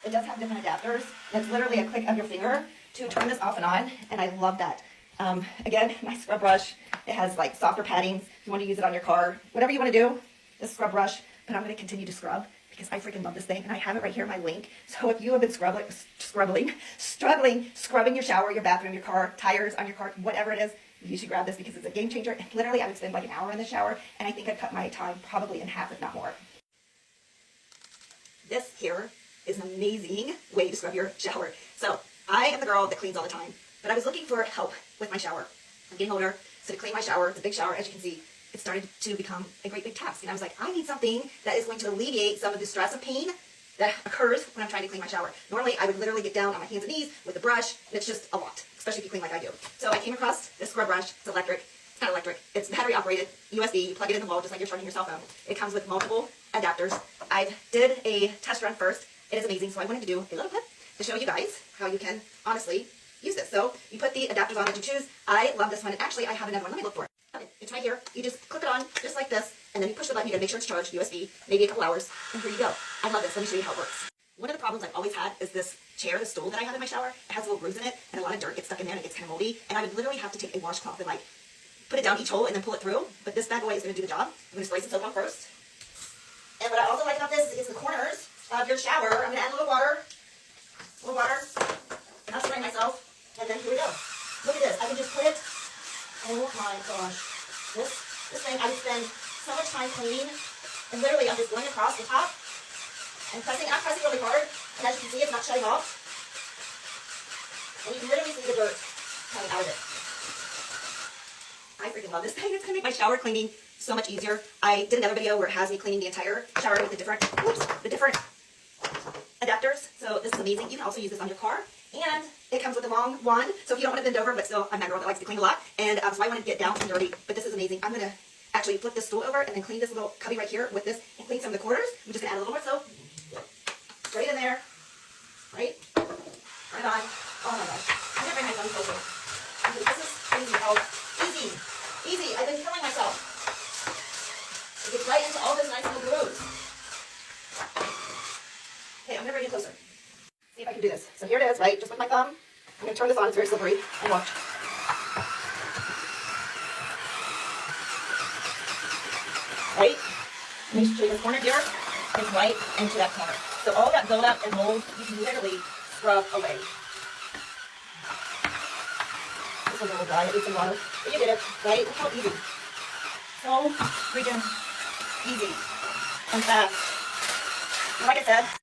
It does have different adapters. And it's literally a click of your finger to turn this off and on, and I love that. Again, my scrub brush, it has like softer paddings. If you want to use it on your car, whatever you want to do, this scrub brush. But I'm going to continue to scrub because I freaking love this thing, and I have it right here in my link. So if you have been struggling, scrubbing your shower, your bathroom, your car, tires on your car, whatever it is, you should grab this because it's a game changer. And literally, I would spend like an hour in the shower, and I think I'd cut my time probably in half, if not more. This here is an amazing way to scrub your shower. So I am the girl that cleans all the time, but I was looking for help with my shower. I'm getting older, so to clean my shower, it's a big shower, as you can see, it started to become a great big task. And I was like, I need something that is going to alleviate some of the stress and pain that occurs when I'm trying to clean my shower. Normally, I would literally get down on my hands and knees with a brush, and it's just a lot, especially if you clean like I do. So I came across this scrub brush. It's electric. It's not electric. It's battery operated, USB. You plug it in the wall just like you're charging your cell phone. It comes with multiple adapters. I did a test run first. It is amazing, so I wanted to do a little clip to show you guys how you can honestly use this. So you put the adapters on that you choose. I love this one, and actually I have another one. Let me look for it. Okay, it's right here. You just clip it on just like this, and then you push the button. You gotta make sure it's charged, USB, maybe a couple hours, and here you go. I love this. Let me show you how it works. One of the problems I've always had is this chair, the stool that I have in my shower. It has little grooves in it, and a lot of dirt gets stuck in there, and it gets kind of moldy. And I would literally have to take a washcloth and like put it down each hole and then pull it through. But this bad boy is gonna do the job. I'm gonna spray some soap on first. And what I also like about this is it gets the corners of your shower. I'm gonna add a little water, and I'll spray myself. And then here we go. Look at this. I can just put it. Oh my gosh. This thing, I would spend so much time cleaning, and literally I'm just going across the top and pressing. I'm pressing really hard, and as you can see, it's not shutting off. And you can literally see the dirt coming out of it. I freaking love this thing. It's gonna make my shower cleaning so much easier. I did another video where it has me cleaning the entire shower with the different adapters. So this is amazing. You can also use this on your car, and it comes with a long wand. So if you don't want to bend over, but still, I'm that girl that likes to clean a lot, and so I want to get down and dirty. But this is amazing. I'm gonna actually flip this stool over and then clean this little cubby right here with this, and clean some of the corners. I'm just gonna add a little more soap, right in there, right on. Oh my gosh, I'm gonna bring my phone closer. This is crazy how easy. I've been killing myself. It gets right into all those nice little grooves. Okay, I'm gonna bring it closer. See if I can do this. So here it is, right? Just with my thumb. I'm gonna turn this on. It's very slippery. And watch. Right? Let me show you this corner here. It's right into that corner. So all that buildup and mold, you can literally scrub away. This one's a little dry. It needs some water. But you did it, right? Look how easy. So freaking easy and fast. And like I said,